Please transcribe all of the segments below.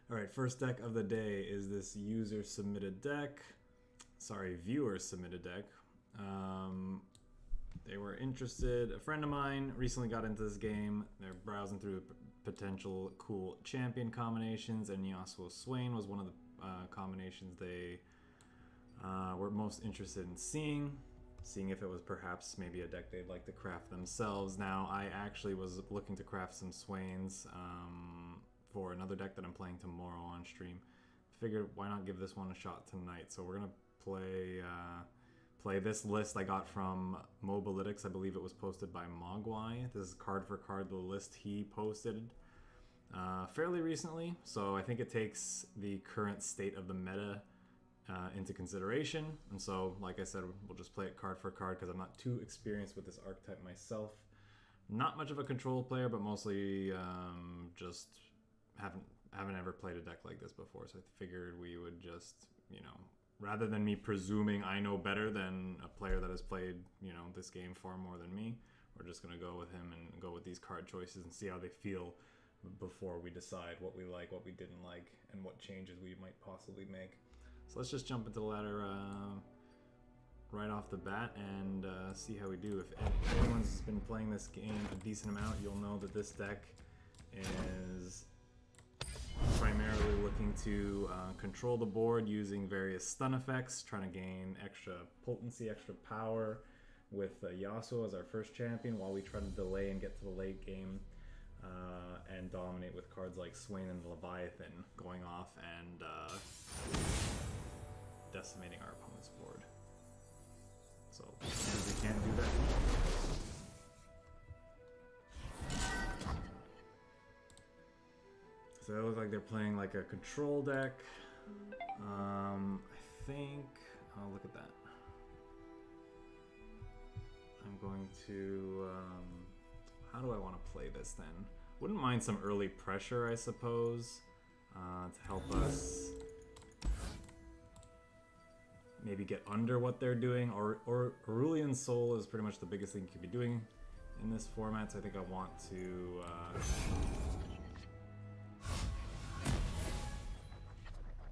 Alright, first deck of the day is this user submitted deck. Sorry, viewer submitted deck. They were interested. A friend of mine recently got into this game. They're browsing through potential cool champion combinations, and Yasuo Swain was one of the combinations they were most interested in seeing if it was perhaps maybe a deck they'd like to craft themselves. Now, I actually was looking to craft some Swains for another deck that I'm playing tomorrow on stream. Figured why not give this one a shot tonight. So we're gonna play this list I got from Mobalytics. I believe it was posted by Mogwai. This is card for card the list he posted fairly recently. So I think it takes the current state of the meta into consideration. And so, like I said, we'll just play it card for card because I'm not too experienced with this archetype myself. Not much of a control player, but mostly just haven't ever played a deck like this before. So I figured we would just, you know, rather than me presuming I know better than a player that has played, you know, this game far more than me, we're just gonna go with him and go with these card choices and see how they feel before we decide what we like, what we didn't like, and what changes we might possibly make. So let's just jump into the ladder right off the bat and see how we do. If anyone's been playing this game a decent amount, you'll know that this deck is primarily looking to control the board using various stun effects, trying to gain extra potency, extra power with Yasuo as our first champion while we try to delay and get to the late game and dominate with cards like Swain and Leviathan going off and decimating our opponent's board. So since we can't do that, so they look like they're playing like a control deck. I think, oh, look at that. I'm going to, how do I want to play this then? Wouldn't mind some early pressure, I suppose, to help us maybe get under what they're doing. Or Aurelian Soul is pretty much the biggest thing you could be doing in this format, so I think I want to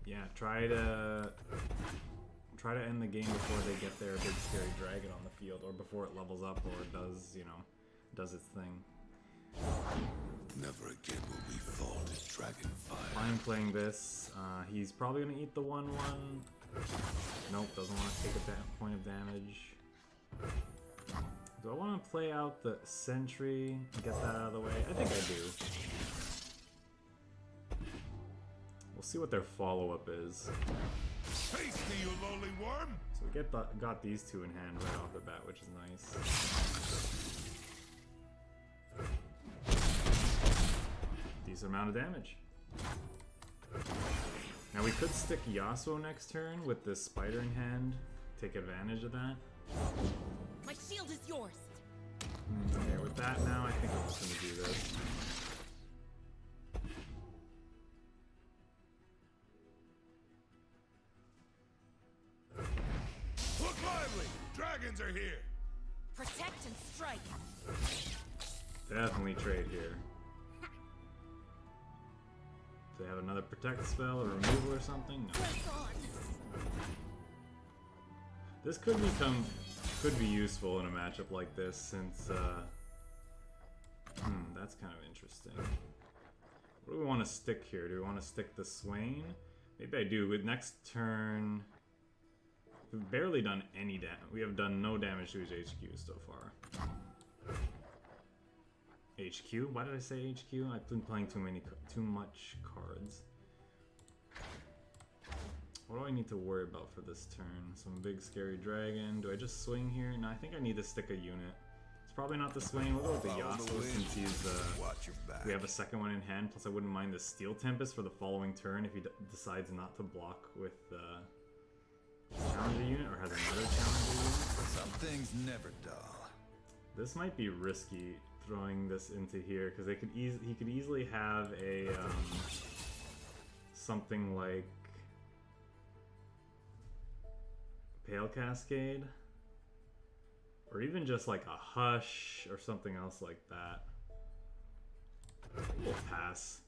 yeah, try to end the game before they get their big scary dragon on the field, or before it levels up, or it does, you know, does its thing. Never again will we fall to Dragonfire. I'm playing this. He's probably gonna eat the 1/1. Nope, doesn't want to take a point of damage. Do I want to play out the sentry and get that out of the way? I think I do. We'll see what their follow-up is. Face me, you lowly worm! So we got these two in hand right off the bat, which is nice. Decent amount of damage. Now we could stick Yasuo next turn with this spider in hand, take advantage of that. My shield is yours. Okay, with that now, I think I'm just gonna do this. Look lively! Dragons are here! Protect and strike. Definitely trade here. Do they have another protect spell or removal or something? No. Press on. This could be useful in a matchup like this, since that's kind of interesting. What do we want to stick here? Do we want to stick the Swain? Maybe I do. With next turn, we've barely done any damage. We have done no damage to his HQ so far. HQ? Why did I say HQ? I've been playing too much cards. What do I need to worry about for this turn? Some big scary dragon. Do I just swing here? No, I think I need to stick a unit. It's probably not the Swain. We'll go with the Yasuo since he's Watch your back. we have a second one in hand. Plus I wouldn't mind the Steel Tempest for the following turn if he decides not to block with the Challenger unit or has another Challenger unit. Some things never dull. This might be risky throwing this into here because he could easily have a something like Pale Cascade, or even just like a Hush or something else like that. We'll pass.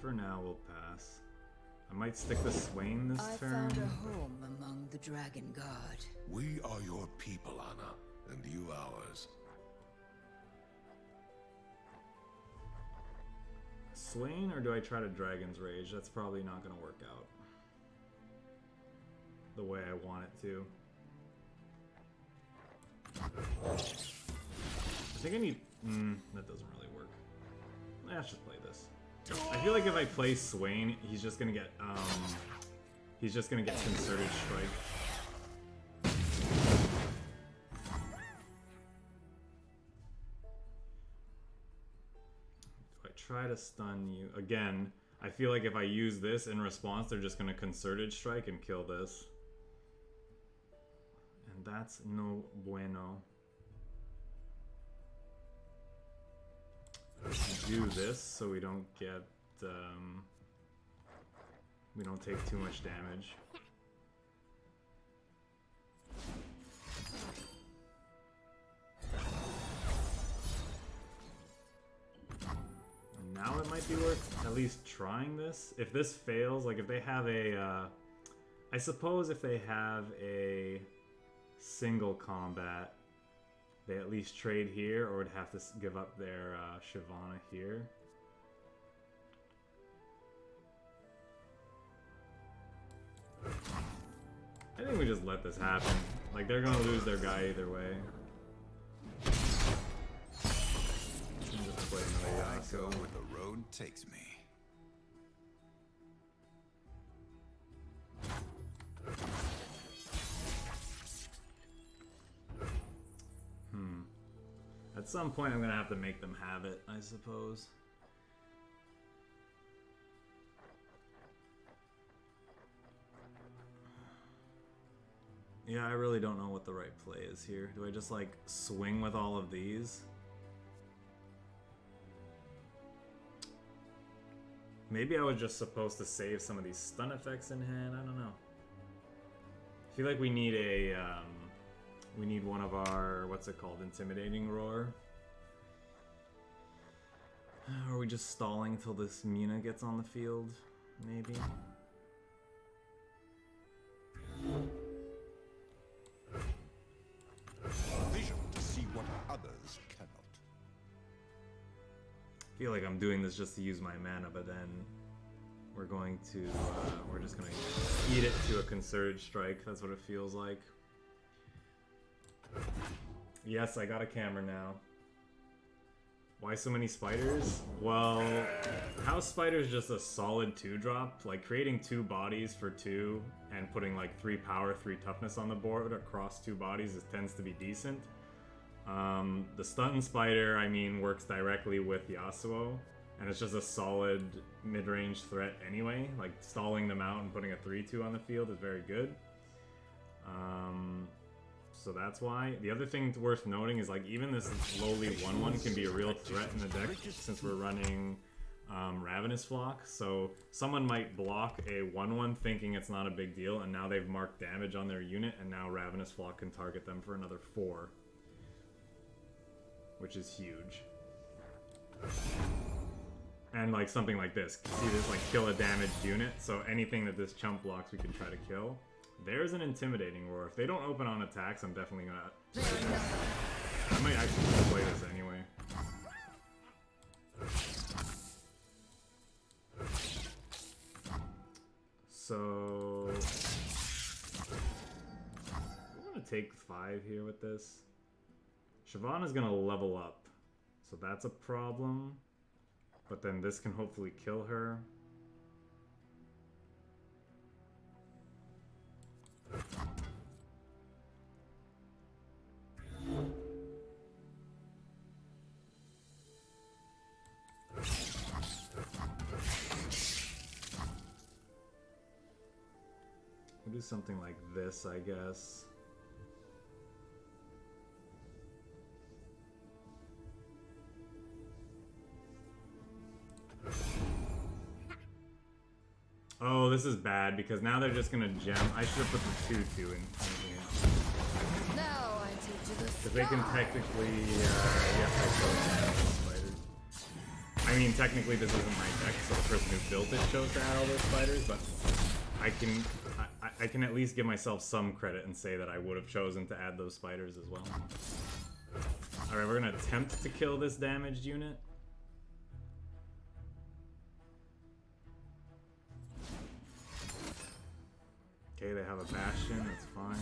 for now, we'll pass. I might stick the Swain this turn. I found a home among the Dragon God. We are your people, Anna, and you ours. Swain, or do I try to Dragon's Rage? That's probably not going to work out the way I want it to. I think I need... that doesn't really work. Let's just play this. I feel like if I play Swain, he's just gonna get Concerted Strike. Do I try to stun you? Again, I feel like if I use this in response, they're just gonna Concerted Strike and kill this. And that's no bueno. Do this so we don't get we don't take too much damage. And now it might be worth at least trying this. If this fails, like if they have a I suppose if they have a single combat, they at least trade here, or would have to give up their Shyvana here. I think we just let this happen. Like, they're gonna lose their guy either way. Just play another Yasuo. Where the road takes me. At some point, I'm gonna have to make them have it, I suppose. Yeah, I really don't know what the right play is here. Do I just, like, swing with all of these? Maybe I was just supposed to save some of these stun effects in hand. I don't know. I feel like we need a, we need one of our, what's it called, Intimidating Roar. Or are we just stalling till this Mina gets on the field? Maybe. Vision to see what others cannot. I feel like I'm doing this just to use my mana, but then we're going to, we're just gonna eat it to a Concerted Strike. That's what it feels like. Yes, I got a camera now. Why so many spiders? Well, House Spider's just a solid 2-drop. Like, creating 2 bodies for 2 and putting like 3 power, 3 toughness on the board across 2 bodies tends to be decent. The Stun Spider, I mean, works directly with Yasuo, and it's just a solid mid-range threat anyway. Like, stalling them out and putting a 3-2 on the field is very good. So that's why. The other thing worth noting is, like, even this lowly 1-1 can be a real threat in the deck since we're running Ravenous Flock. So someone might block a 1-1 thinking it's not a big deal, and now they've marked damage on their unit, and now Ravenous Flock can target them for another 4. Which is huge. And like something like this. See this, like, kill a damaged unit, so anything that this chump blocks we can try to kill. There's an Intimidating Roar. If they don't open on attacks, I'm definitely gonna... I might actually just play this anyway. So... I'm gonna take 5 here with this. Shyvana's gonna level up. So that's a problem. But then this can hopefully kill her. We'll do something like this, I guess. Oh, this is bad because now they're just gonna gem. I should have put the 2-2 in. Now I take to the Because they can technically, yes, I killed spiders. I mean, technically this isn't my deck, so the person who built it chose to add all those spiders, but I can at least give myself some credit and say that I would have chosen to add those spiders as well. Alright, we're gonna attempt to kill this damaged unit. Okay, they have a bastion, that's fine.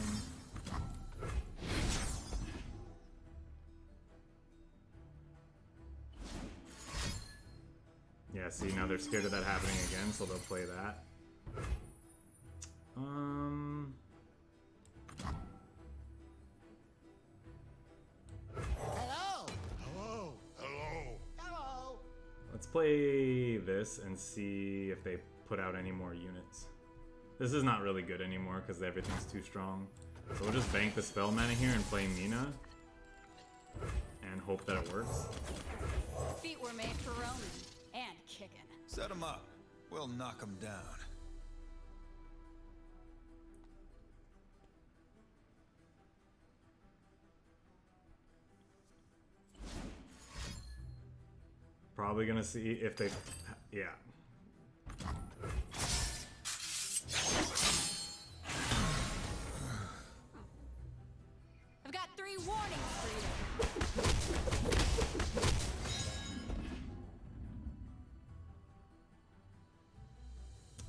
Yeah, see, now they're scared of that happening again, so they'll play that. Hello! Hello! Hello! Hello! Let's play this and see if they put out any more units. This is not really good anymore because everything's too strong. So we'll just bank the spell mana here and play Mina. And hope that it works. Feet were made for roaming and kicking. Set him up. We'll knock him down. Probably gonna see if they... Yeah. I've got 3 warnings for you.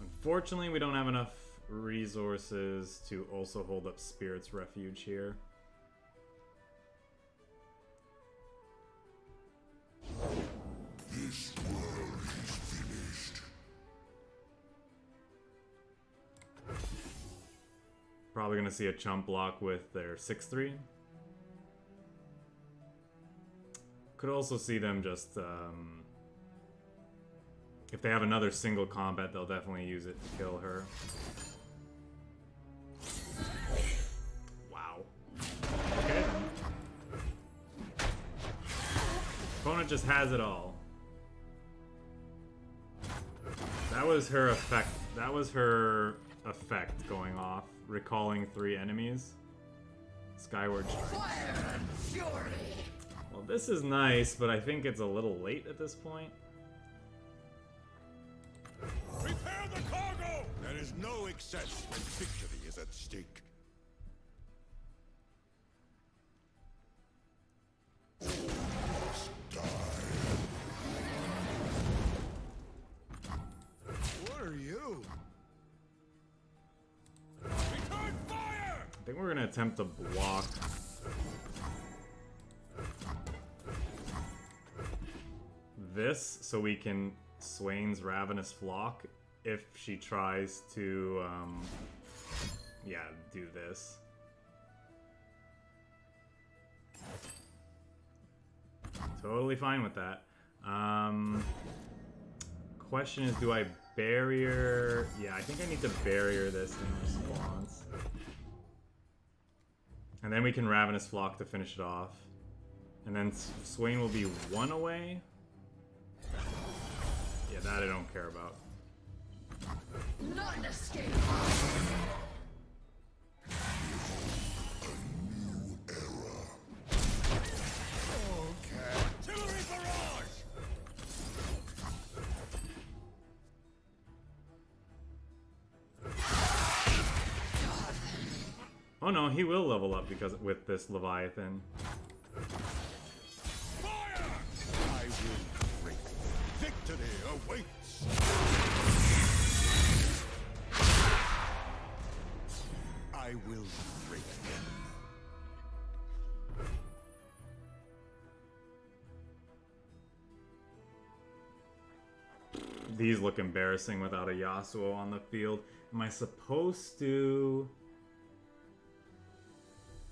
Unfortunately, we don't have enough resources to also hold up Spirit's Refuge here. This world is finished. Probably gonna see a chump block with their 6/3. Could also see them just, if they have another single combat, they'll definitely use it to kill her. Wow. Okay then. Opponent just has it all. That was her effect. That was her effect going off. Recalling 3 enemies. Skyward Strike. Well, this is nice, but I think it's a little late at this point. Prepare the cargo! There is no excess when victory is at stake. What are you? Return fire! I think we're gonna attempt to block. This, so we can Swain's Ravenous Flock if she tries to, yeah, do this. Totally fine with that. Question is, do I barrier? Yeah, I think I need to barrier this in response. And then we can Ravenous Flock to finish it off. And then Swain will be 1 away. Yeah, that I don't care about. Not an escape. Artillery barrage! Oh no, he will level up because with this Leviathan. Fire! I will break. Victory awaits! I will break them. These look embarrassing without a Yasuo on the field. Am I supposed to...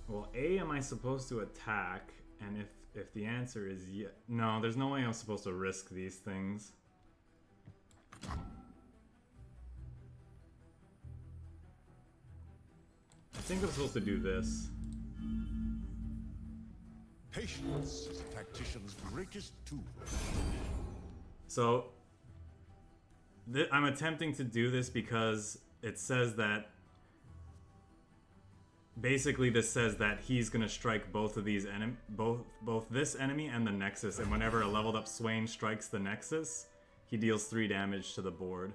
Well, A, am I supposed to attack? And if the answer is yes... No, there's no way I'm supposed to risk these things. I think I'm supposed to do this. Patience is a tactician's greatest tool. So, I'm attempting to do this because it says that basically this says that he's gonna strike both of these both this enemy and the Nexus, and whenever a leveled up Swain strikes the Nexus, he deals 3 damage to the board.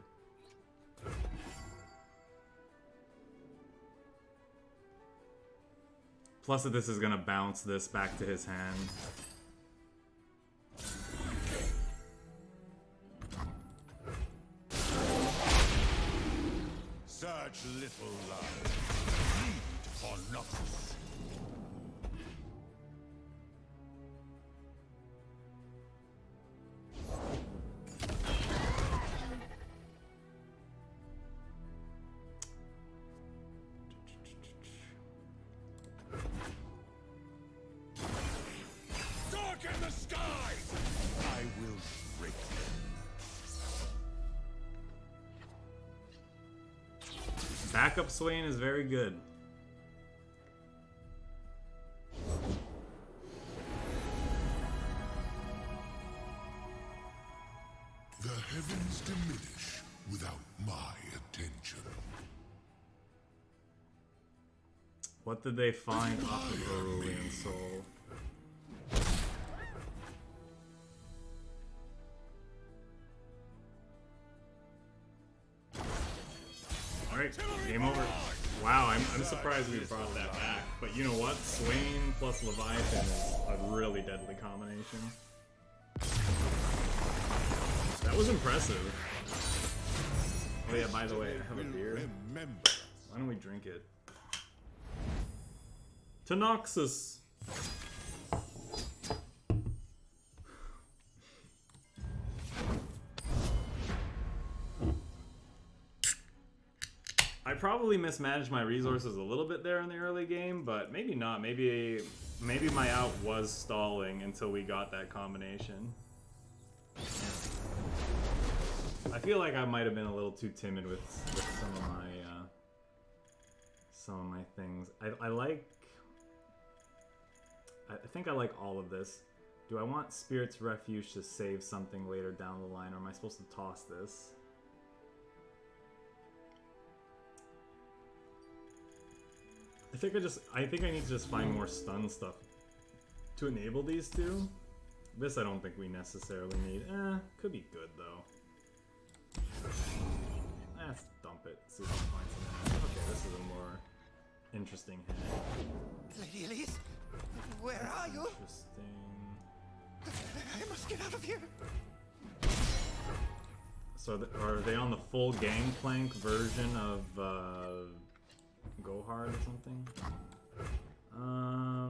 Plus that this is gonna bounce this back to his hand. Such little love. Need for nothing. Darken the sky! I will break them. Backup Swain is very good. The heavens diminish without my attention. What did they find off of Cerulean Soul? Alright, game over. Wow, I'm surprised we brought that back. But you know what? Swain plus Leviathan is a really deadly combination. That was impressive. Oh yeah, by the way, I have a beer. Remember. Why don't we drink it? To Noxus! I probably mismanaged my resources a little bit there in the early game, but maybe not. Maybe my out was stalling until we got that combination. I feel like I might have been a little too timid with some of my things. I think I like all of this. Do I want Spirit's Refuge to save something later down the line, or am I supposed to toss this? I think I need to just find more stun stuff to enable these two. This I don't think we necessarily need. Could be good though. Let's dump it. See if we can find something. Okay, this is a more interesting hand. Lady Elise, where are you? Interesting. I must get out of here. So are they on the full gangplank version of Go Hard or something? I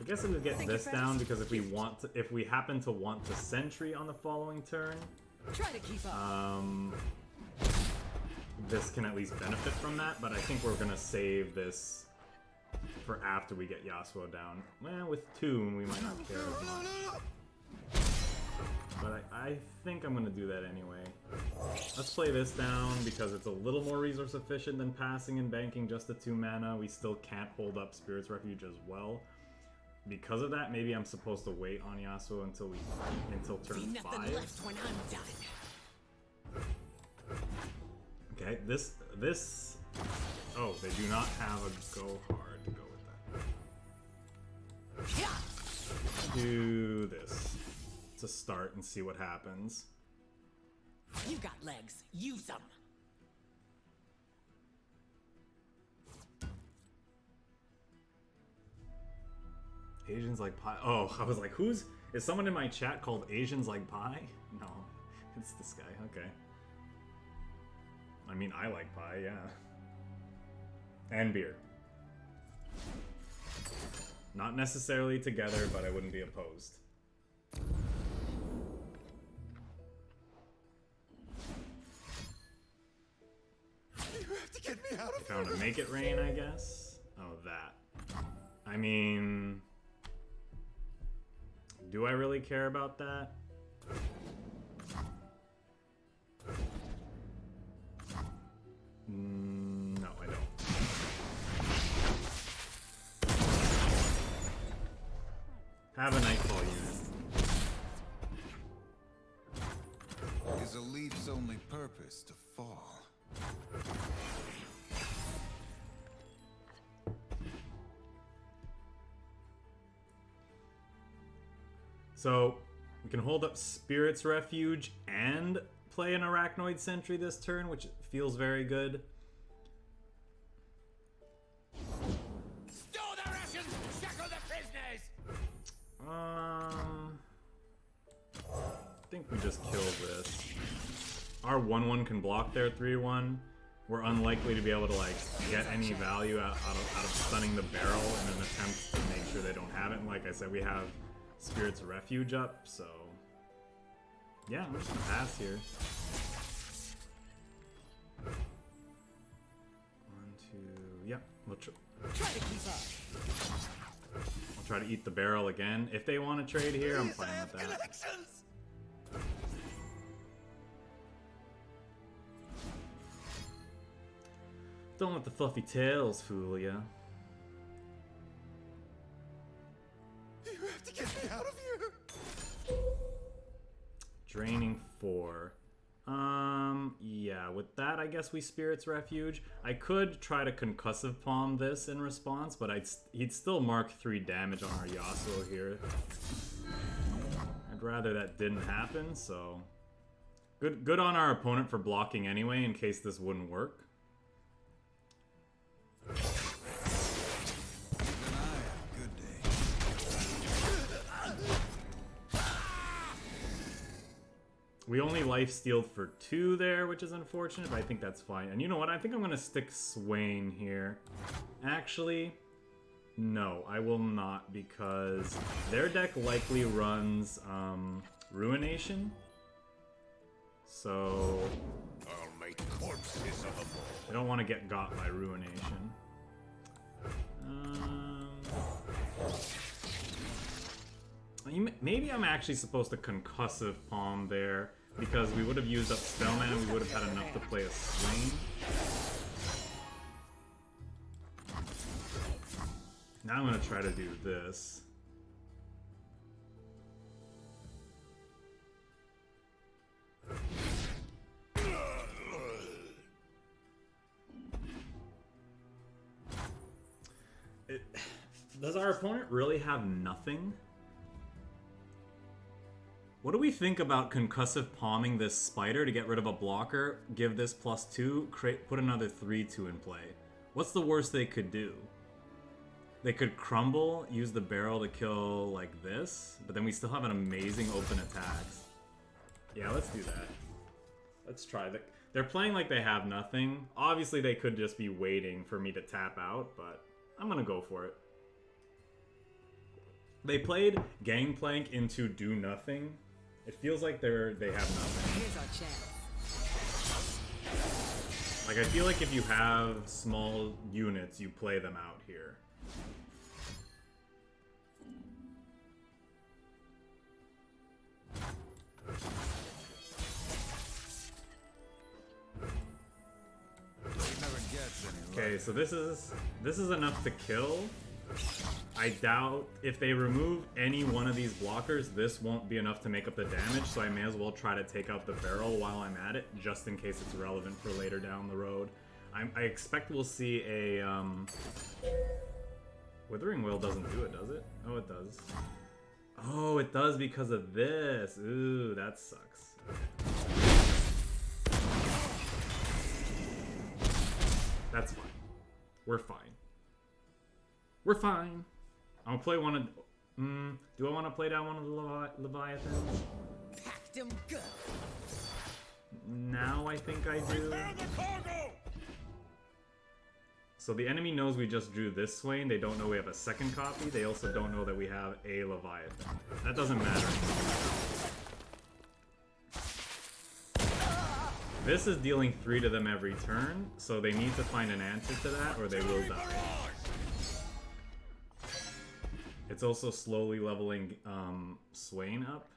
guess I'm gonna get this down because if we happen to want to sentry on the following turn, Try to keep up. this can at least benefit from that. But I think we're gonna save this for after we get Yasuo down. Well, with Tomb, we might not care as much. But I think I'm gonna do that anyway. Let's play this down because it's a little more resource efficient than passing and banking just the 2 mana. We still can't hold up Spirit's Refuge as well. Because of that, maybe I'm supposed to wait on Yasuo until turn 5. Left when I'm done. Okay, this. Oh, they do not have a Go Hard to go with that. Do this to start and see what happens. You got legs. Use them. Asians like pie. Oh, I was like, is someone in my chat called Asians like pie? No, it's this guy. Okay. I mean, I like pie, yeah. And beer. Not necessarily together, but I wouldn't be opposed. You have to get me out of Found a Make It Rain, I guess. Oh, that. I mean, do I really care about that? No, I don't. Have a Nightfall unit. Is a leaf's only purpose to fall? So we can hold up Spirit's Refuge and play an Arachnoid Sentry this turn, which feels very good. Stow the rations! Shackle the prisoners! I think we just kill this. Our 1/1 can block their 3/1. We're unlikely to be able to like get any value out of stunning the barrel in an attempt to make sure they don't have it. And like I said, we have Spirit's Refuge up, so yeah, I'm just gonna pass here. 1, 2, yeah. We'll try to keep up. I'll try to eat the barrel again. If they want to trade here, I'm fine with that. Don't let the fluffy tails fool ya. You have to get me out of here. Draining 4. Yeah, with that, I guess we Spirit's Refuge. I could try to Concussive Palm this in response, but he'd still mark 3 damage on our Yasuo here. I'd rather that didn't happen, so... Good on our opponent for blocking anyway, in case this wouldn't work. We only life-stealed for 2 there, which is unfortunate, but I think that's fine. And you know what? I think I'm going to stick Swain here. Actually, no, I will not, because their deck likely runs Ruination. So... I'll make corpses of them all. I don't want to get got by Ruination. Maybe I'm actually supposed to Concussive Palm there, because we would have used up Spellman and we would have had enough to play a Swain. Now I'm going to try to do this. Does our opponent really have nothing? What do we think about Concussive Palming this Spider to get rid of a blocker, give this +2, put another 3/2 in play? What's the worst they could do? They could crumble, use the barrel to kill like this, but then we still have an amazing open attacks. Yeah, let's do that. Let's try that. They're playing like they have nothing. Obviously they could just be waiting for me to tap out, but I'm gonna go for it. They played Gangplank into do nothing. It feels like they have nothing. Here's our chance. Like, I feel like if you have small units, you play them out here. Okay, so this is enough to kill. I doubt if they remove any one of these blockers, this won't be enough to make up the damage, so I may as well try to take out the barrel while I'm at it, just in case it's relevant for later down the road. I expect we'll see a, Withering Will doesn't do it, does it? Oh, it does. Oh, it does because of this. Ooh, that sucks. That's fine. We're fine. We're fine. I'm gonna play one of... do I want to play down one of the Leviathans? Packed him good. Now I think I do. Prepare the cargo! So the enemy knows we just drew this Swain. They don't know we have a second copy. They also don't know that we have a Leviathan. That doesn't matter. This is dealing 3 to them every turn, so they need to find an answer to that or they will die. It's also slowly leveling Swain up.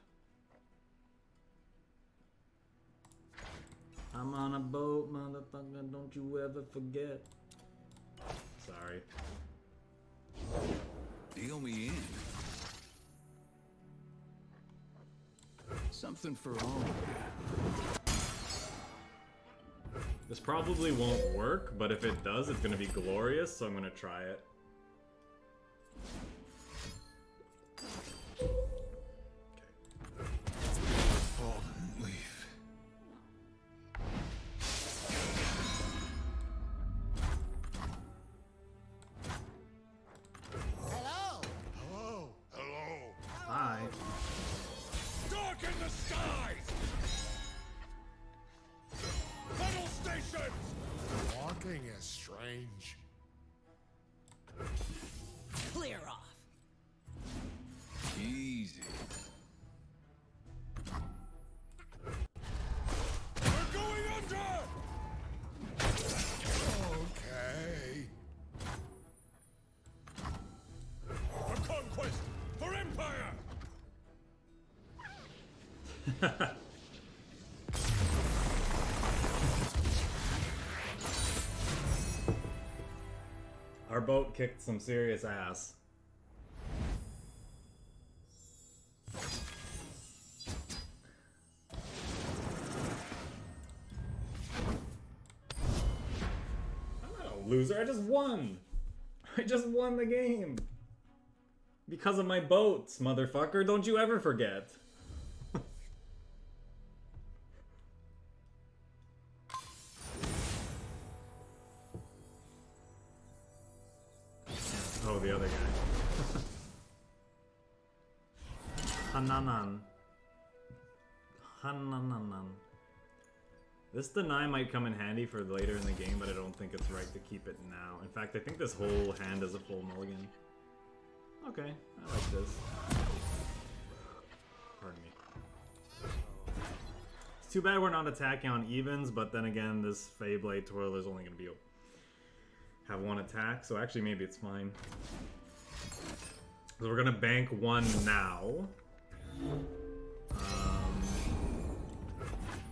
I'm on a boat, motherfucker, don't you ever forget. Sorry. Deal me in. Something for all of you. This probably won't work, but if it does, it's gonna be glorious, so I'm gonna try it. Okay. dies! Battle stations! Walking is strange. Clear off. Easy. We're going under! Okay. For conquest! For empire! Our boat kicked some serious ass. I'm not a loser, I just won! I just won the game! Because of my boats, motherfucker, don't you ever forget! Oh, the other guy. Hananan. Hananan. This deny might come in handy for later in the game, but I don't think it's right to keep it now. In fact, I think this whole hand is a full mulligan. Okay, I like this. Pardon me. It's too bad we're not attacking on evens, but then again, this Feyblade Twirler is only going to be have one attack, so actually maybe it's fine. So we're gonna bank one now.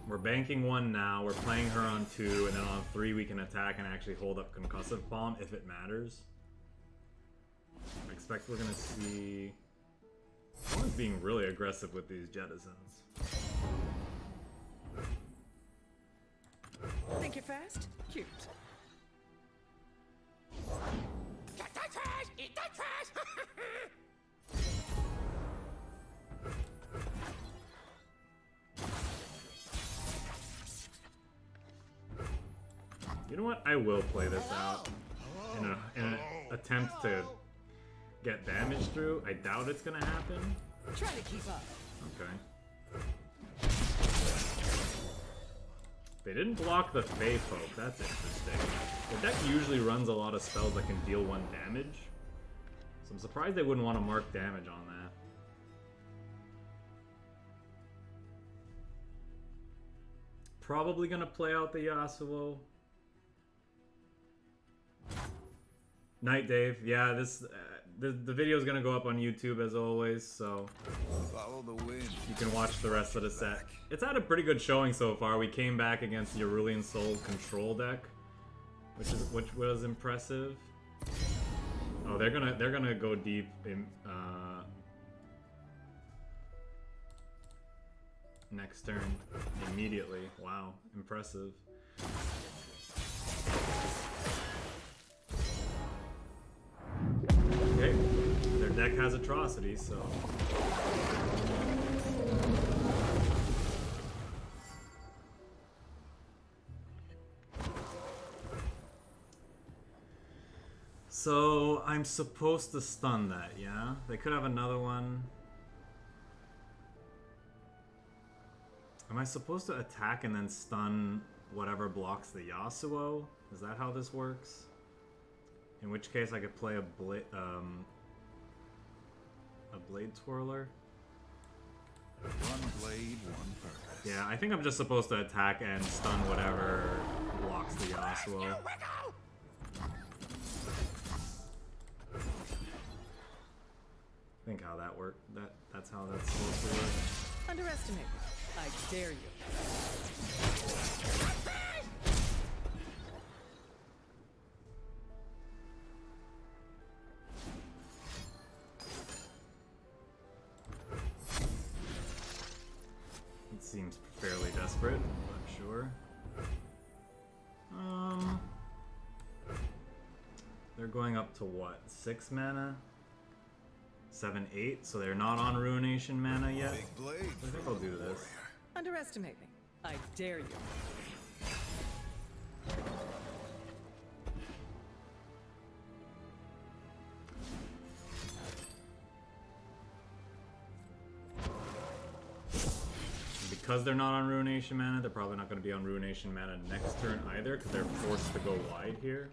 We're banking one now, we're playing her on 2, and then on 3 we can attack and actually hold up Concussive Palm if it matters. I expect we're gonna see... Someone's being really aggressive with these jettisons. Think you're fast? Cute. Get the trash! Eat the trash! You know what? I will play this out in an attempt to get damage through. I doubt it's gonna happen. Try to keep up. Okay. They didn't block the Fey Poke. That's interesting. The deck usually runs a lot of spells that can deal 1 damage. So I'm surprised they wouldn't want to mark damage on that. Probably gonna play out the Yasuo. Night, Dave. Yeah, this the video is gonna go up on YouTube as always, so Follow the wind. you can watch the rest of the set. It's had a pretty good showing so far. We came back against the Aurelian Soul control deck, which was impressive. Oh, they're gonna go deep in next turn immediately. Wow, impressive. Okay, their deck has atrocities, so. So I'm supposed to stun that, yeah? They could have another one. Am I supposed to attack and then stun whatever blocks the Yasuo? Is that how this works? In which case I could play a blade twirler. One blade, one purpose. Yeah, I think I'm just supposed to attack and stun whatever blocks the Yasuo. I think how that worked. That's how that's supposed to work. Underestimate me. I dare you. It seems fairly desperate, but sure. They're going up to what? 6 mana? 7, 8, so they're not on Ruination mana yet. Big blade. I think I'll do this. Underestimate me. I dare you. because they're not on Ruination mana, they're probably not going to be on Ruination mana next turn either, because they're forced to go wide here.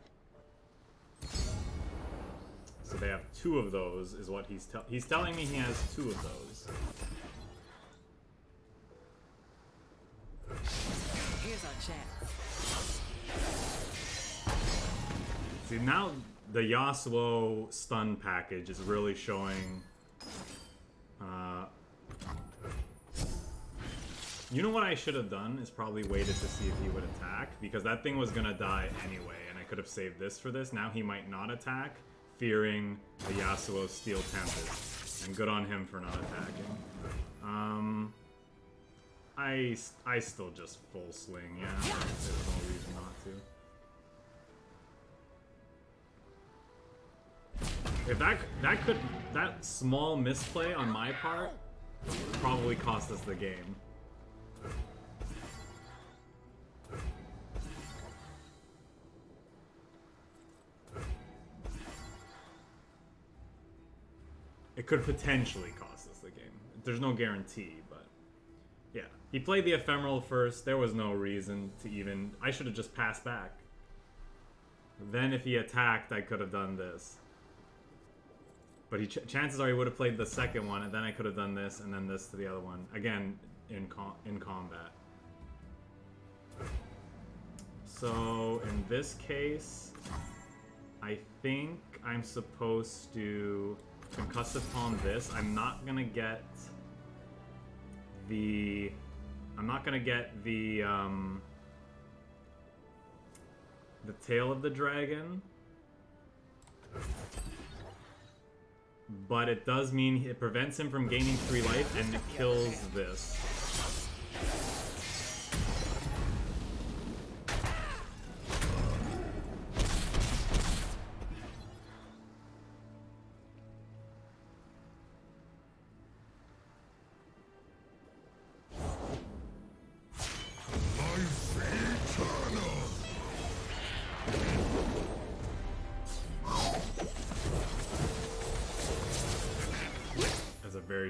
So they have 2 of those, is what he's telling me he has 2 of those. Here's our chance. See, now the Yasuo stun package is really showing... you know what I should have done is probably waited to see if he would attack, because that thing was gonna die anyway, and I could have saved this for this. Now he might not attack, fearing the Yasuo Steel Tempest, and good on him for not attacking. I still just full swing, yeah. There's no reason not to. If that small misplay on my part probably cost us the game. It could potentially cost us the game. There's no guarantee, but yeah. He played the Ephemeral first. There was no reason to even... I should have just passed back. Then if he attacked, I could have done this. But chances are he would have played the second one, and then I could have done this, and then this to the other one. Again, in combat. So, in this case, I think I'm supposed to concussive palm this. I'm not gonna get the tail of the dragon, but it does mean it prevents him from gaining 3 life, and it kills this.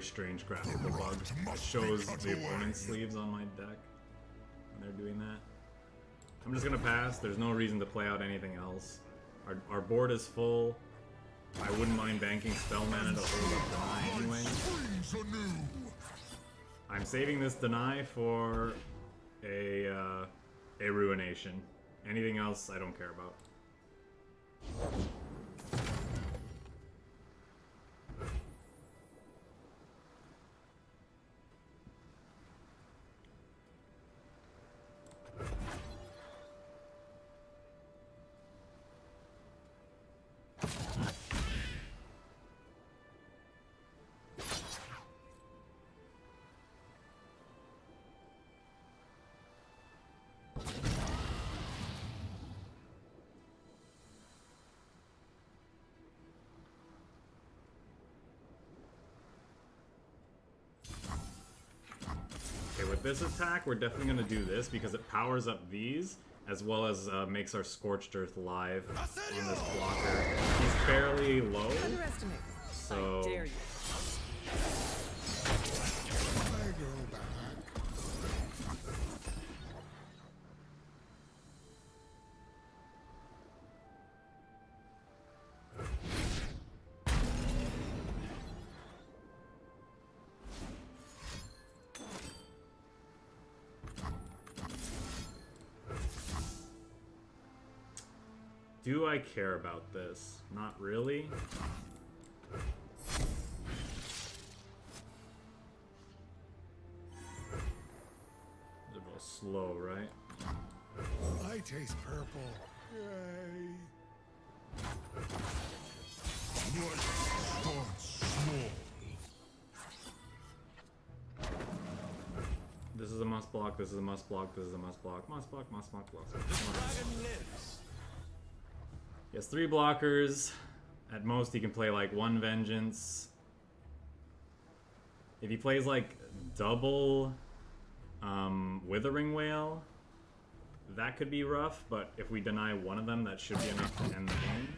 Strange graphical bug. It shows the opponent's sleeves on my deck when they're doing that. I'm just gonna pass. There's no reason to play out anything else. Our board is full. I wouldn't mind banking spell mana to hold up deny anyway. I'm saving this deny for a ruination. Anything else I don't care about. With this attack, we're definitely going to do this because it powers up these, as well as makes our Scorched Earth live on this blocker. He's fairly low, so... I dare you. Do I care about this? Not really. It's a little slow, right? I taste purple. Yay. Life starts small. This is a must block, this is a must block, this is a must block. Must block, must block, must block. He has 3 blockers. At most, he can play like 1 Vengeance. If he plays like double Withering Wail, that could be rough, but if we deny one of them, that should be enough to end the game.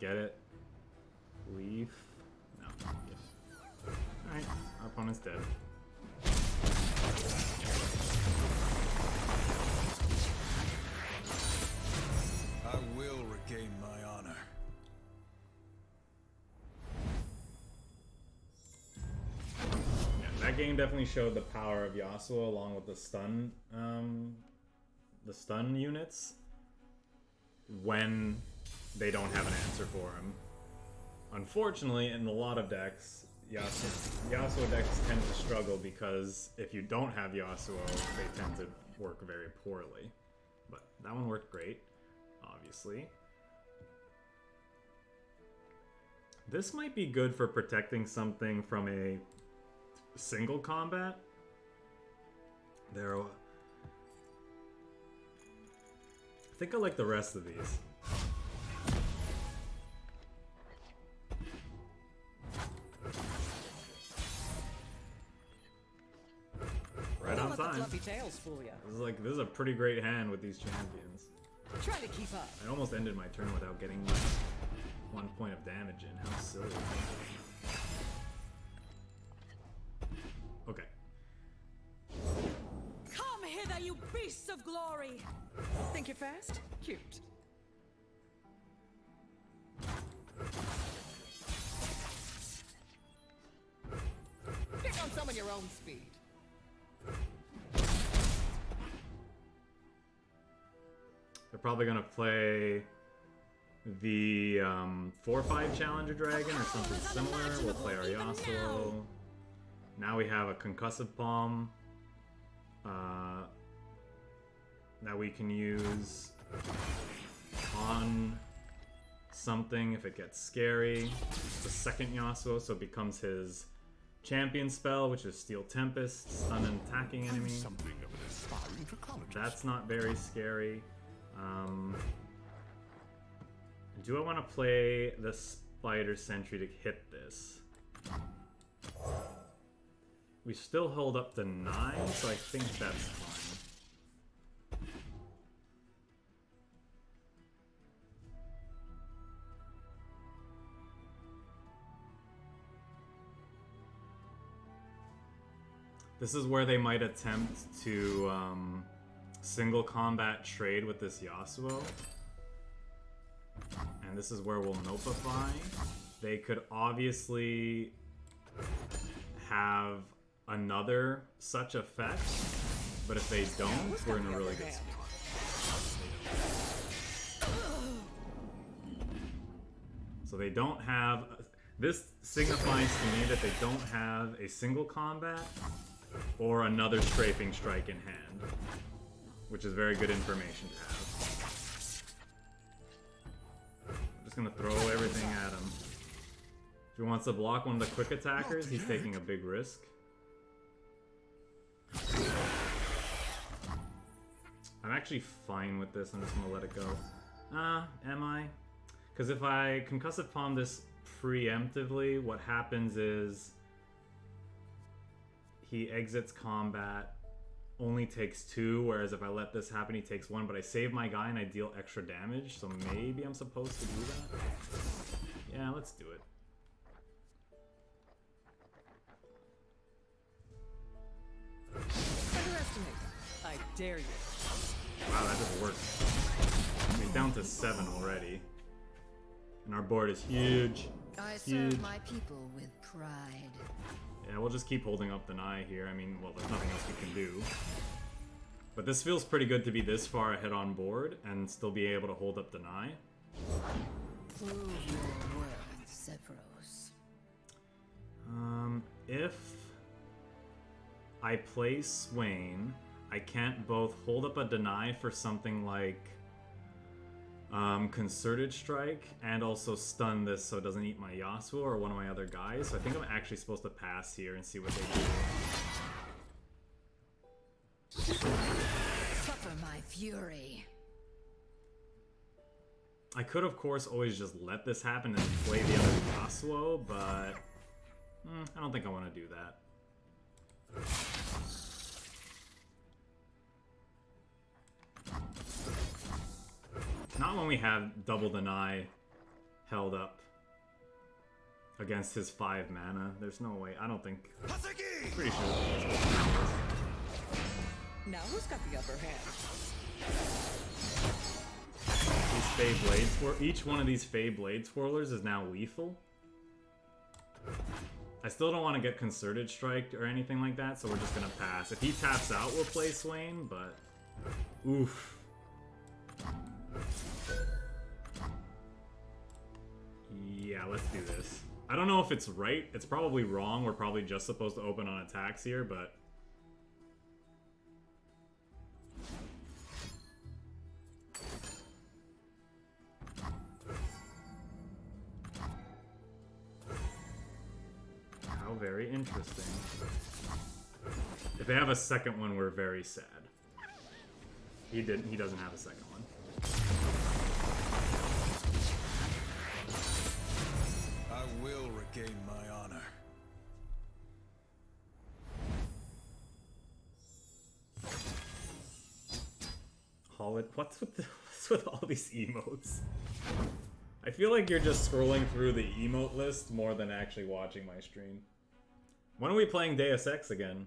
Get it? Leaf. No. Alright, our opponent's dead. I will regain my honor. Yeah, that game definitely showed the power of Yasuo along with the stun units when they don't have an answer for him. Unfortunately, in a lot of decks, Yasuo decks tend to struggle because if you don't have Yasuo, they tend to work very poorly. But that one worked great, obviously. This might be good for protecting something from a single combat. I think I like the rest of these. Right on Don't let the time. fluffy tails fool ya. This is a pretty great hand with these champions. Try to keep up. I almost ended my turn without getting 1 point of damage in. How silly. Okay. Come hither, you beasts of glory! Think you're fast? Cute. Pick on some of your own speed. They're probably gonna play the 4-5 Challenger Dragon or something similar. We'll play our Yasuo. Now we have a Concussive Palm that we can use on something if it gets scary. It's the second Yasuo, so it becomes his champion spell, which is Steel Tempest, stun an attacking enemy. Something of an aspiring trichologist. That's not very scary. Do I want to play the Spider Sentry to hit this? We still hold up the 9, so I think that's fine. This is where they might attempt to single combat trade with this Yasuo. And this is where we'll Nopify. They could obviously have another such effect, but if they don't, we're in a really good spot. So they don't have... This signifies to me that they don't have a single combat or another strafing strike in hand, which is very good information to have. I'm just gonna throw everything at him. If he wants to block one of the quick attackers, he's taking a big risk. I'm actually fine with this. I'm just gonna let it go. Am I? Because if I Concussive Palm this preemptively, what happens is he exits combat, only takes 2, whereas if I let this happen, he takes 1, but I save my guy and I deal extra damage, so maybe I'm supposed to do that? Yeah, let's do it. Underestimate them. I dare you. Wow, that just worked. We're down to 7 already. And our board is huge. I Huge. serve my people with pride. Yeah, we'll just keep holding up the Nye here. I mean, well, there's nothing else we can do. But this feels pretty good to be this far ahead on board and still be able to hold up the Nye. Prove your worth, Zephyros. If I play Swain, I can't both hold up a deny for something like Concerted Strike and also stun this so it doesn't eat my Yasuo or one of my other guys. So I think I'm actually supposed to pass here and see what they do. Suffer my fury. I could, of course, always just let this happen and play the other Yasuo, but I don't think I want to do that. Not when we have double deny held up. against his 5 mana. There's no way. I don't think. Haseki! Pretty sure it's supposed to be this. Now who's got the upper hand? These Fey Blade each one of these Fey Blade Swirlers is now lethal. I still don't want to get Concerted Strike or anything like that, so we're just gonna pass. If he taps out, we'll play Swain, but oof. Yeah, let's do this. I don't know if it's right. It's probably wrong. We're probably just supposed to open on attacks here, but how very interesting. If they have a second one, we're very sad. He doesn't have a second one. I will regain my honor. Holland, what's with all these emotes? I feel like you're just scrolling through the emote list more than actually watching my stream. When are we playing Deus Ex again?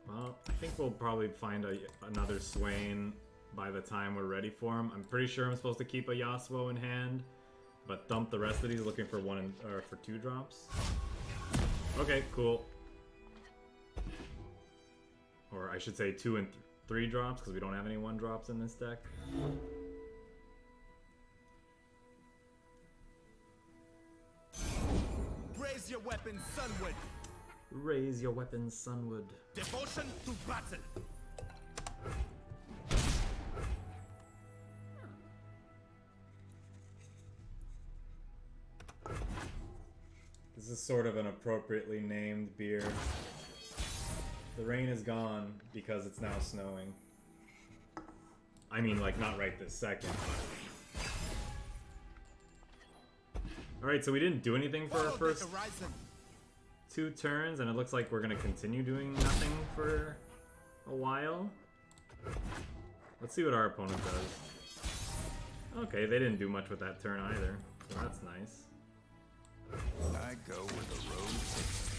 Well, I think we'll probably find another Swain by the time we're ready for him. I'm pretty sure I'm supposed to keep a Yasuo in hand, but dump the rest of these looking for for 2 drops. Okay, cool. Or I should say 2 and 3 drops, because we don't have any 1 drops in this deck. Raise your weapon, Sunwood. Raise your weapons, Sunwood. Devotion to battle. This is sort of an appropriately named beer. The rain is gone because it's now snowing. I mean, like, not right this second, but... Alright, so we didn't do anything for our first 2 turns, and it looks like we're gonna continue doing nothing for a while. Let's see what our opponent does. Okay, they didn't do much with that turn either, so that's nice. I go where the road takes me.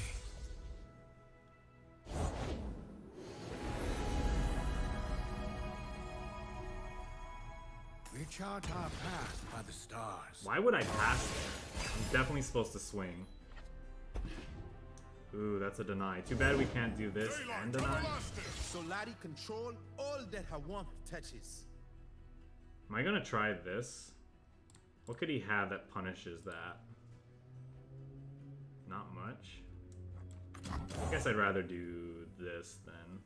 We chart our path by the stars. Why would I pass there? I'm definitely supposed to swing. Ooh, that's a deny. Too bad we can't do this and deny. Solari control all that her warmth touches. Am I gonna try this? What could he have that punishes that? Not much. I guess I'd rather do this then.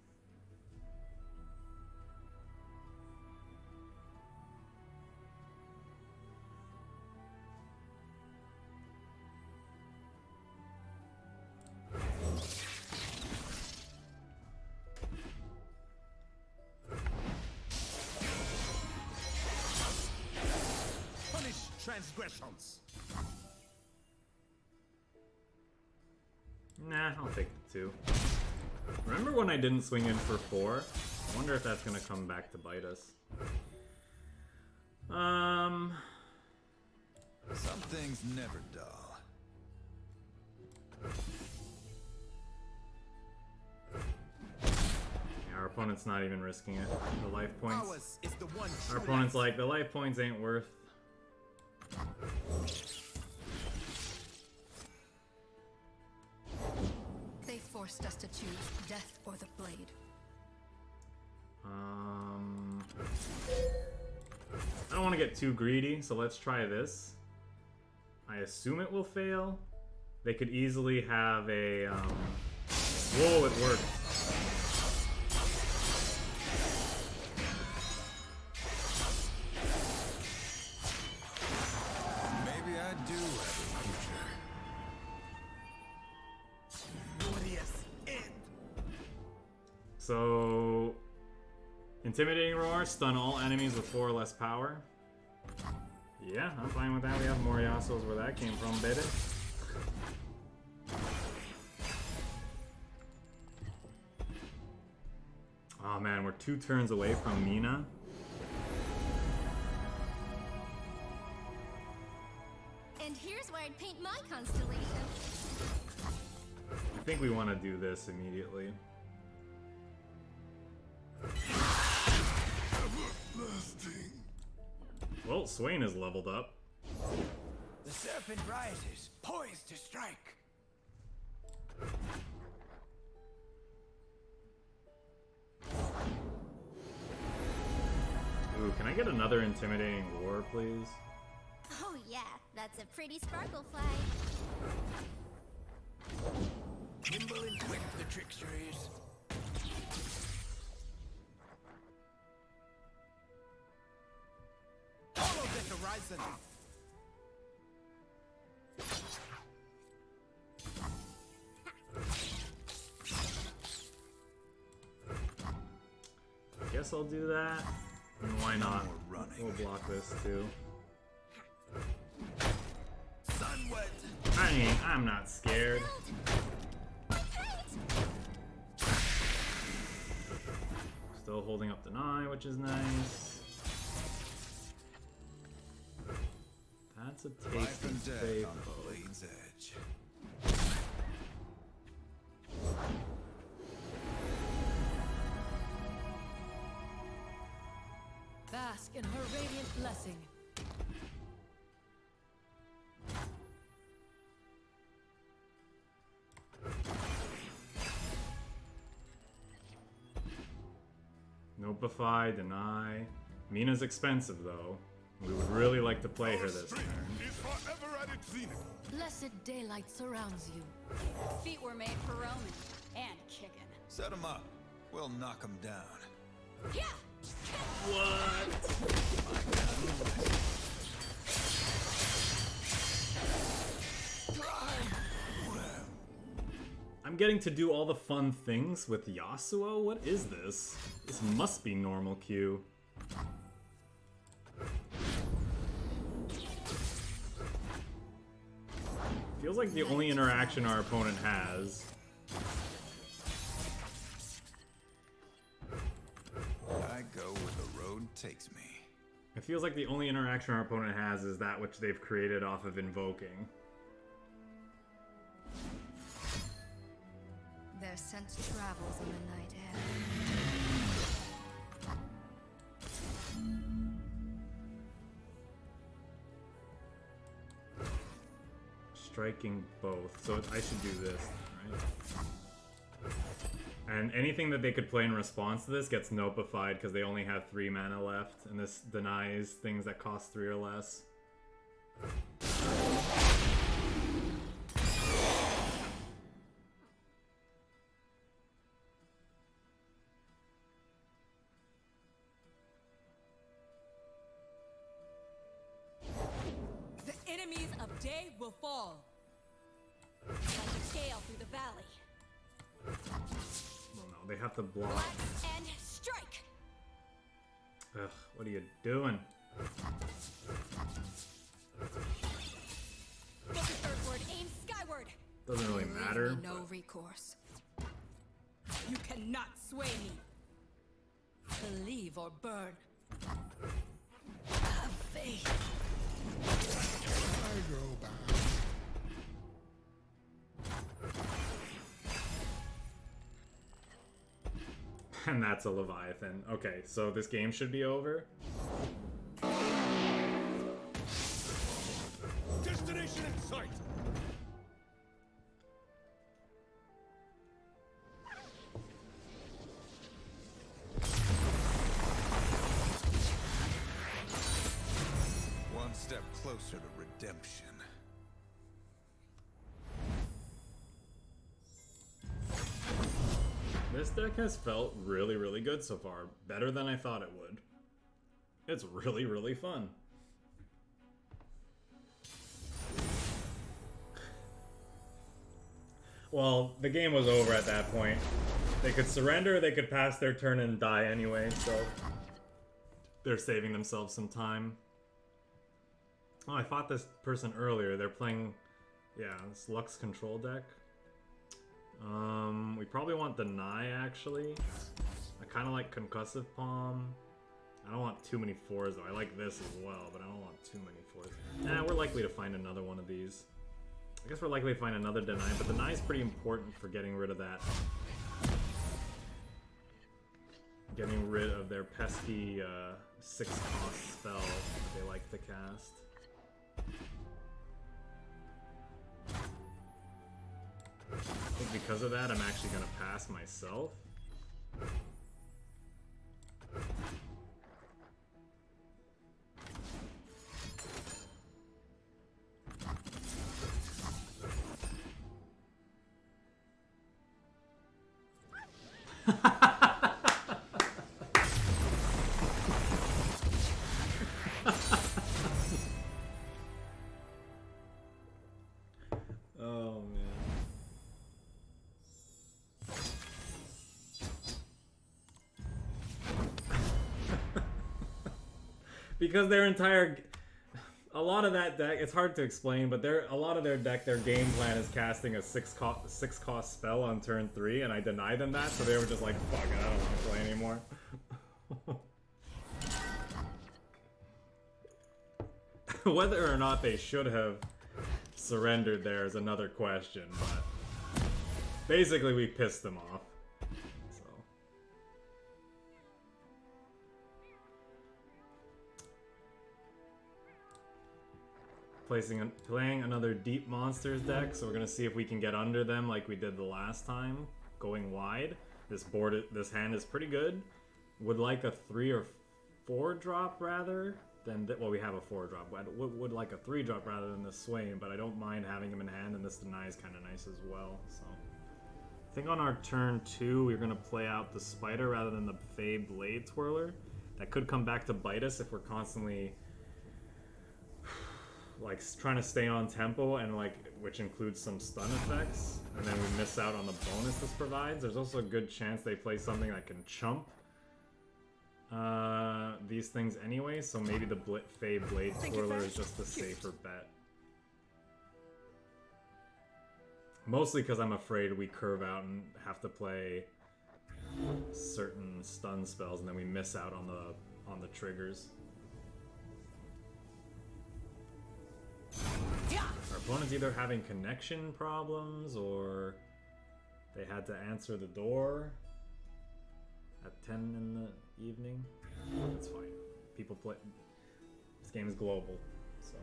Punish transgressions. Nah, I'll take the 2. Remember when I didn't swing in for 4? I wonder if that's gonna come back to bite us. Some things never dull. Yeah, our opponent's not even risking it. The life points. Ours is the one Our true opponent's light. like, the life points ain't worth. They forced us to choose death or the blade. I don't want to get too greedy, so let's try this. I assume it will fail. They could easily have a, Whoa, it worked. Maybe I do have a future. Glorious end. So... Intimidating Roar, stun all enemies with 4 or less power. Yeah, I'm fine with that. We have more Yasuos where that came from, baby. Oh man, we're 2 turns away from Mina. And here's where I'd paint my constellation. I think we want to do this immediately. Everlasting. Well, Swain is leveled up. The serpent rises, poised to strike. Ooh, can I get another intimidating war, please? Oh yeah, that's a pretty sparkle flag. Nimble and quick, the trickster is. Follow the horizon. I guess I'll do that. And why not? We're running. We'll block this too. Sunward. I'm not scared. Still holding up deny, which is nice. That's a Life tasty and death save. on the blade's edge. Bask in her radiant blessing. Notify, deny. Mina's expensive though. We would really like to play her this turn. Is forever at its zenith. Blessed daylight surrounds you. Feet were made for roaming and kicking. Set him up. We'll knock him down. Yeah! I'm getting to do all the fun things with Yasuo? What is this? This must be normal Q. Feels like the only interaction our opponent has. I go where the road takes me. It feels like the only interaction our opponent has is that which they've created off of invoking. Their scent travels in the night air. Striking both, so I should do this, right? And anything that they could play in response to this gets notified because they only have 3 mana left, and this denies things that cost 3 or less. The enemies of day will fall. Like a gale through the valley. Well, no, they have to block. Blast and strike! Ugh, what are you doing? Focus earthward, aim skyward! Doesn't really Leave matter. me no recourse. You cannot sway me. Believe or burn. Have faith. I go back. And that's a Leviathan. Okay, so this game should be over. Destination in sight. One step closer to redemption. This deck has felt really, really good so far. Better than I thought it would. It's really, really fun. Well, the game was over at that point. They could surrender, they could pass their turn and die anyway, so they're saving themselves some time. Oh, I fought this person earlier. They're playing, yeah, this Lux control deck. We probably want Deny, actually. I kind of like Concussive Palm. I don't want too many 4s, though. I like this as well, but I don't want too many 4s. Nah, we're likely to find another one of these. I guess we're likely to find another Deny, but Deny is pretty important for getting rid of that. Getting rid of their pesky 6-cost spell that they like to cast. I think because of that, I'm actually going to pass myself. Oh, man. Because their entire... A lot of that deck, it's hard to explain, but a lot of their deck, their game plan is casting a 6-cost spell on turn 3, and I denied them that, so they were just like, fuck it, I don't want to play anymore. Whether or not they should have surrendered there is another question, but basically we pissed them off. So. Playing another Deep Monsters deck, so we're gonna see if we can get under them like we did the last time, going wide. This hand is pretty good. Would like a 3 or 4 drop rather than well, we have a 4 drop. Would like a 3 drop rather than the Swain, but I don't mind having him in hand, and this Deny is kind of nice as well. So I think on our turn 2, we're gonna play out the Spider rather than the Fey Blade Twirler. That could come back to bite us if we're constantly like trying to stay on tempo, and like which includes some stun effects, and then we miss out on the bonus this provides. There's also a good chance they play something that can chump these things anyway, so maybe the Fey Blade Twirler is just the safer bet. Mostly because I'm afraid we curve out and have to play certain stun spells, and then we miss out on the triggers. Our opponent's either having connection problems, or they had to answer the door at 10 in the evening. That's fine. People play. This game is global, so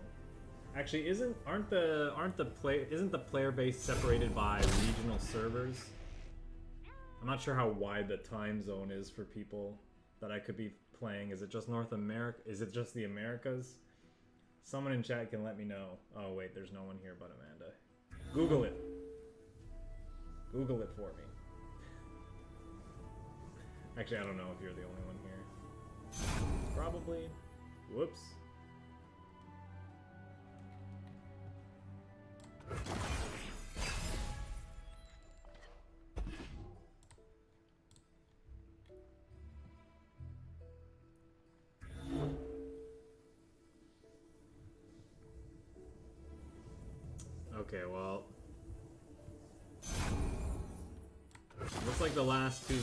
actually isn't the player base separated by regional servers? I'm not sure how wide the time zone is for people that I could be playing. Is it just North America? Is it just the Americas? Someone in chat can let me know. Oh wait, there's no one here but Amanda. Google it. Google it for me. Actually, I don't know if you're the only one here. Probably. Whoops. Okay, well, looks like the last two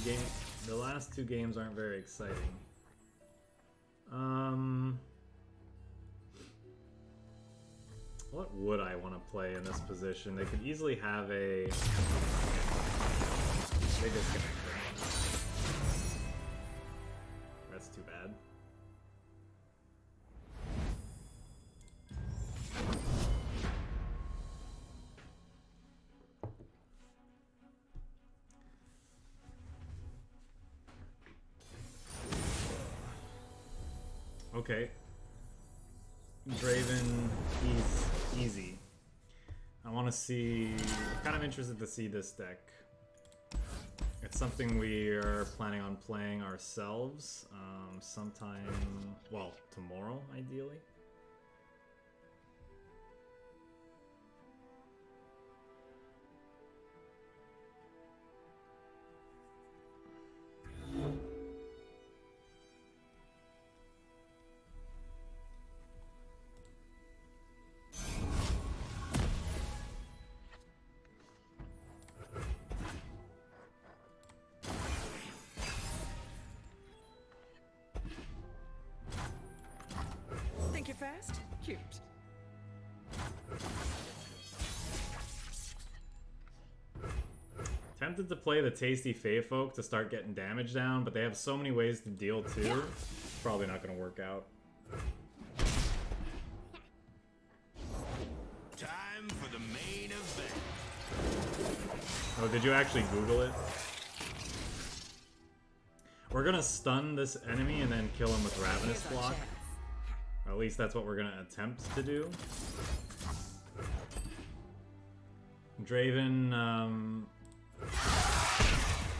games aren't very exciting. What would I want to play in this position? They could easily have a... They disconnect. That's too bad. Okay. Draven, he's easy. I want to see... I'm kind of interested to see this deck. It's something we are planning on playing ourselves sometime, well, tomorrow, ideally. it fast? Cute. Tempted to play the tasty Fey Folk to start getting damage down, but they have so many ways to deal too. It's probably not going to work out. Time for the main event. Oh, did you actually Google it? We're going to stun this enemy and then kill him with Ravenous Block. Or at least that's what we're going to attempt to do. Draven,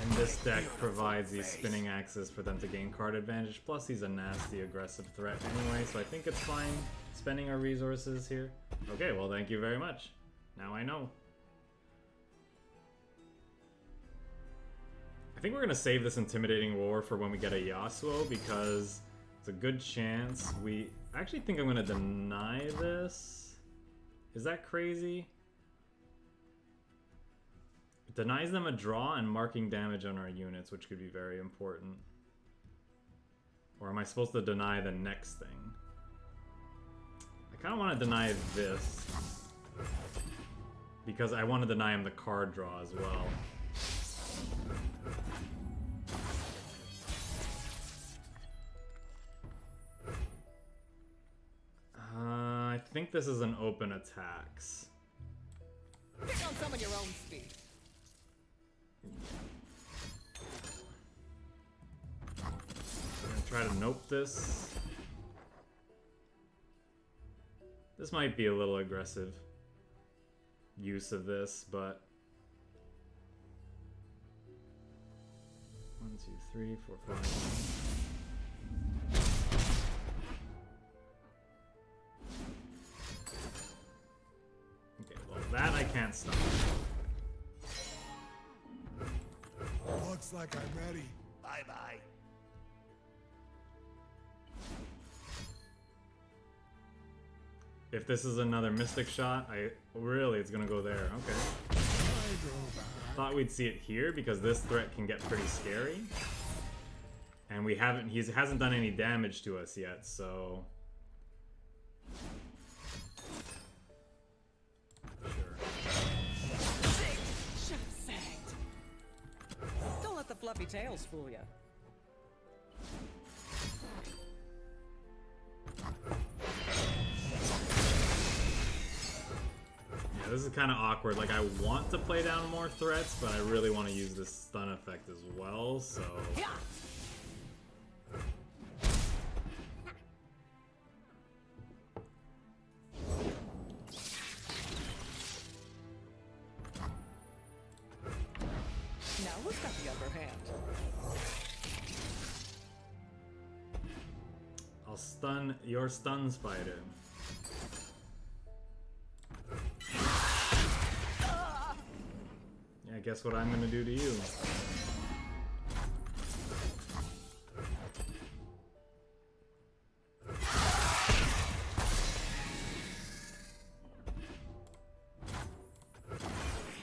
in this deck provides these spinning axes for them to gain card advantage. Plus, he's a nasty, aggressive threat anyway, so I think it's fine spending our resources here. Okay, well, thank you very much. Now I know. I think we're going to save this Intimidating Roar for when we get a Yasuo, because it's a good chance we... I actually think I'm going to deny this. Is that crazy? It denies them a draw and marking damage on our units, which could be very important. Or am I supposed to deny the next thing? I kind of want to deny this, because I want to deny him the card draw as well. I think this is an open attacks. Pick on some of your own speed. I'm gonna try to nope this. This might be a little aggressive use of this, but 1, 2, 3, 4, 5. Okay, well that I can't stop. Looks like I'm ready. Bye-bye. If this is another Mystic Shot, it's gonna go there. Okay. Thought we'd see it here because this threat can get pretty scary. And he hasn't done any damage to us yet, so... Don't let the fluffy tails fool you. Yeah, this is kind of awkward. Like, I want to play down more threats, but I really want to use this stun effect as well, so... Now who's got the upper hand? I'll stun your stun spider. Yeah, guess what I'm gonna do to you?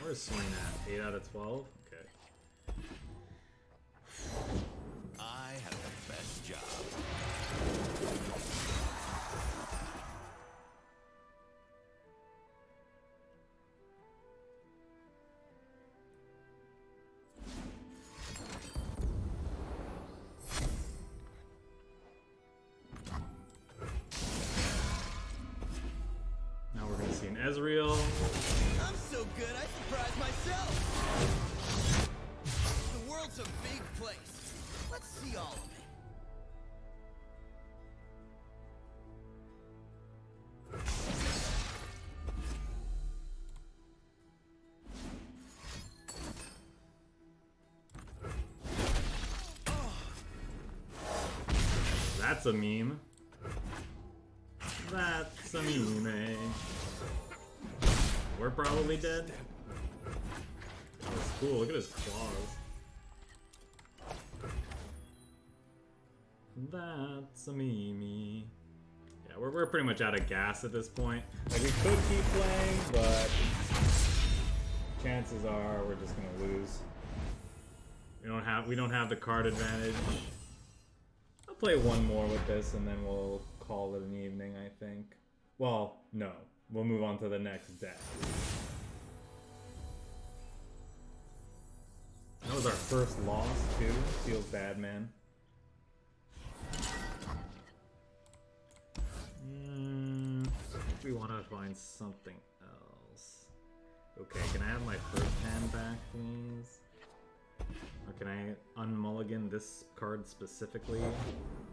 Where's Swain at? 8 out of 12? Okay. I have the best job. Now we're gonna see an Ezreal. I'm so good, I surprised myself. The world's a big place. Let's see all of it. That's a meme. That's a meme. We're probably dead. That's cool. Look at his claws. That's a meme. Yeah, we're pretty much out of gas at this point. Like, we could keep playing, but chances are we're just gonna lose. We don't have the card advantage. I'll play one more with this and then we'll call it an evening, I I think. Well, no. We'll move on to the next deck. That was our first loss, too. Feels bad, man. We want to find something else. Okay, can I have my first hand back, please? Or can I unmulligan this card specifically?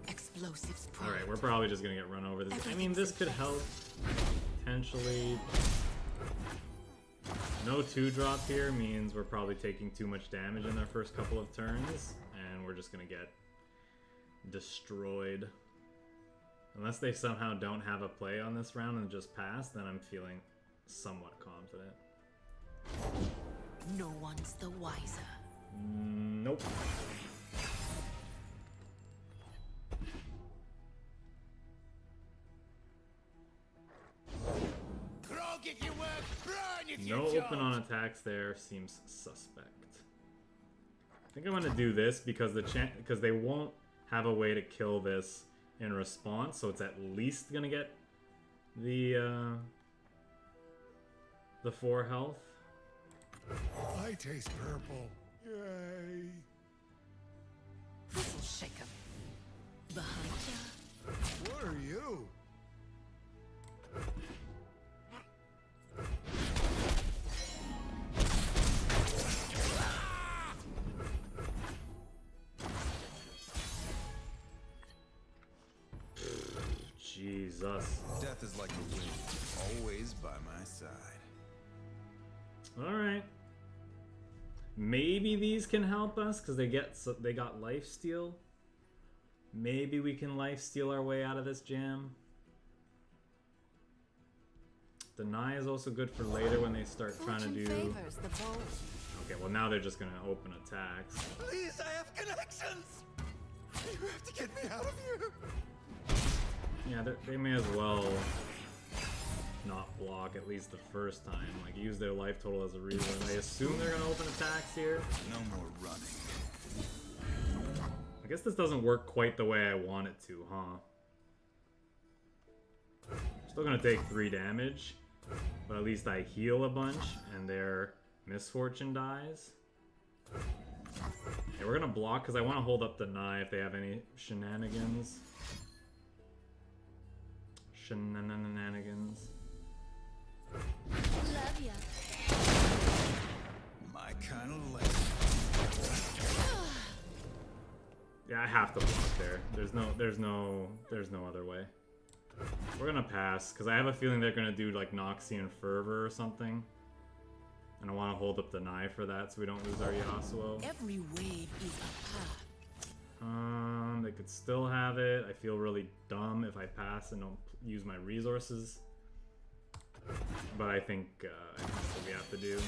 Explosives. Alright, we're probably just gonna get run over. This. I mean, this could help, potentially. No 2-drop here means we're probably taking too much damage in our first couple of turns, and we're just gonna get destroyed. Unless they somehow don't have a play on this round and just pass, then I'm feeling somewhat confident. No one's the wiser. Nope. Grog if you work, run if you No don't. open on attacks there seems suspect. I think I'm gonna do this because because they won't have a way to kill this in response, so it's at least gonna get the 4 health. I taste purple. Yay. This'll shake 'em. Behind ya. What are you? Jesus. Death is like the wind, always by my side. Alright. Maybe these can help us because they got lifesteal. Maybe we can lifesteal our way out of this jam. Deny is also good for later when they start trying to do... Favors the bold. Okay, well now they're just gonna open attacks. Please, I have connections! You have to get me out of here! Yeah, they may as well not block at least the first time. Like, use their life total as a reason. I assume they're gonna open attacks here. No more running. I guess this doesn't work quite the way I want it to, huh? Still gonna take 3 damage, but at least I heal a bunch, and their misfortune dies. Yeah, we're gonna block because I want to hold up the Deny if they have any shenanigans. Shenanigans. Love ya. My kind of left. Yeah, I have to block there. There's no other way. We're gonna pass because I have a feeling they're gonna do like Noxian Fervor or something, and I want to hold up the Deny for that so we don't lose our Yasuo. Every wave is a path. They could still have it. I feel really dumb if I pass and don't use my resources. But I think that's what we have to do.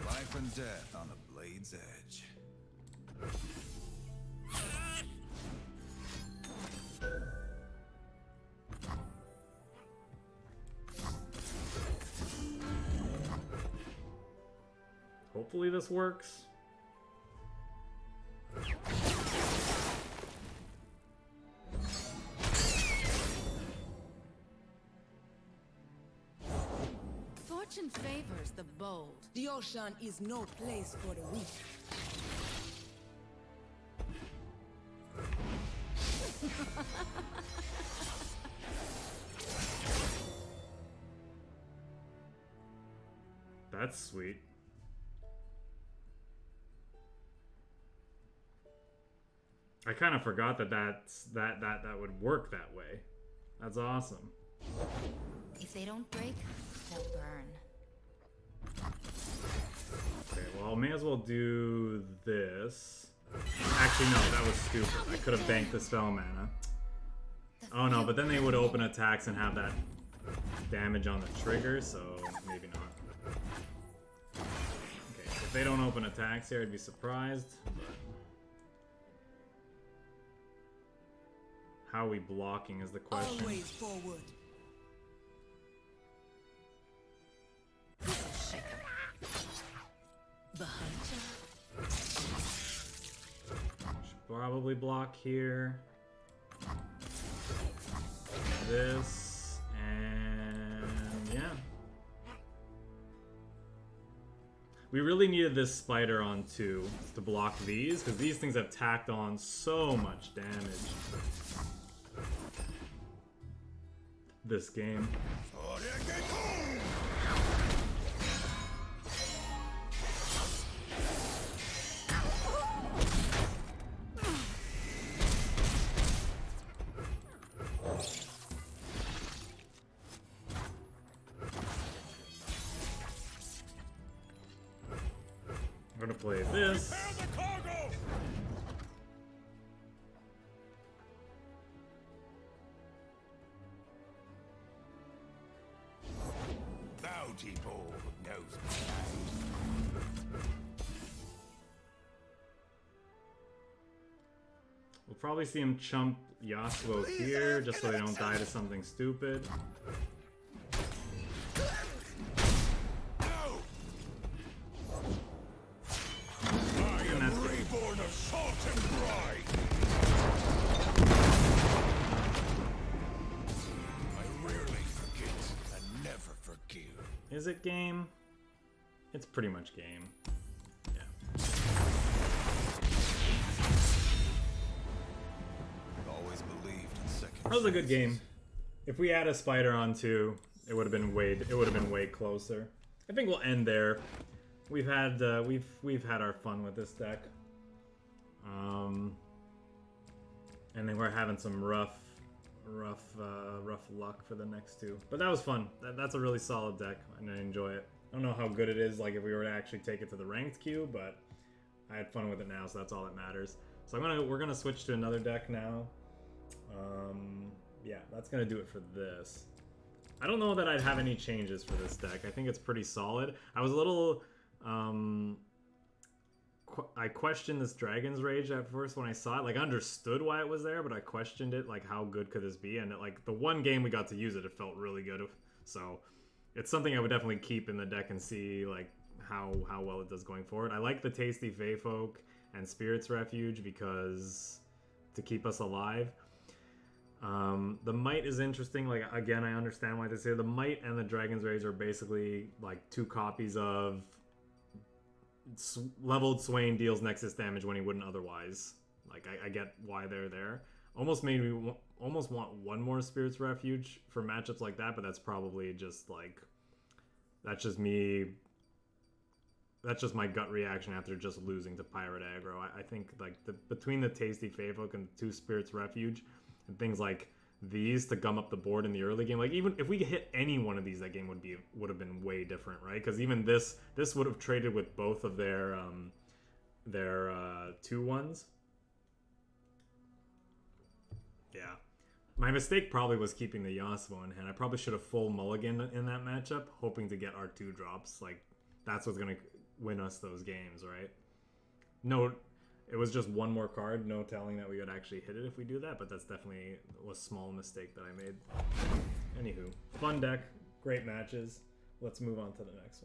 Life and death on the blade's edge. Hopefully this works. Fortune favors the bold. The ocean is no place for the weak. That's sweet. I kind of forgot that that would work that way. That's awesome. If they don't break, they'll burn. Okay, well, I may as well do this. Actually, no, that was stupid. I could have banked the spell mana. Oh no, but then they would open attacks and have that damage on the trigger, so maybe not. Okay, if they don't open attacks here, I'd be surprised. But how are we blocking is the question. Always forward. This'll shake 'em. Behind ya. Should probably block here. This, and yeah. We really needed this spider on 2 to block these, because these things have tacked on so much damage this game. I'm gonna play this. Prepare the cargo! Bounty Bowl knows my name. We'll probably see him chump Yasuo here, just so they don't die to something stupid. Reborn of salt and brine! I rarely forget and never forgive. Is it game? It's pretty much game. Yeah. Always believed in second That was a good chances. game. If we had a spider on 2, it would have been way closer. I think we'll end there. We've had our fun with this deck. And then we're having some rough luck for the next 2. But that was fun. That's a really solid deck, and I enjoy it. I don't know how good it is, like if we were to actually take it to the ranked queue, but I had fun with it now, so that's all that matters. So we're gonna switch to another deck now. Yeah, that's gonna do it for this. I don't know that I'd have any changes for this deck. I think it's pretty solid. I was a little I questioned this Dragon's Rage at first when I saw it. Like, I understood why it was there, but I questioned it, like, how good could this be? And, like, the one game we got to use it, it felt really good. So, it's something I would definitely keep in the deck and see, like, how well it does going forward. I like the Tasty Feyfolk and Spirit's Refuge because to keep us alive. The Might is interesting. Like, again, I understand why they say the Might and the Dragon's Rage are basically, like, 2 copies of leveled Swain deals Nexus damage when he wouldn't otherwise. Like, I get why they're there. Almost made me almost want one more Spirit's Refuge for matchups like that, but that's probably just like, that's just me. That's just my gut reaction after just losing to Pirate Aggro. I think like between the Tasty Feyfolk and the 2 Spirit's Refuge and things like these to gum up the board in the early game, like even if we hit any one of these, that game would have been way different, right? Because even this would have traded with both of their 2-1s. Yeah, my mistake probably was keeping the Yasuo in hand. I probably should have full mulligan in that matchup, hoping to get our 2 drops. Like, that's what's gonna win us those games, right? No, it was just one more card, no telling that we would actually hit it if we do that, but that's definitely a small mistake that I made. Anywho, fun deck, great matches. Let's move on to the next one.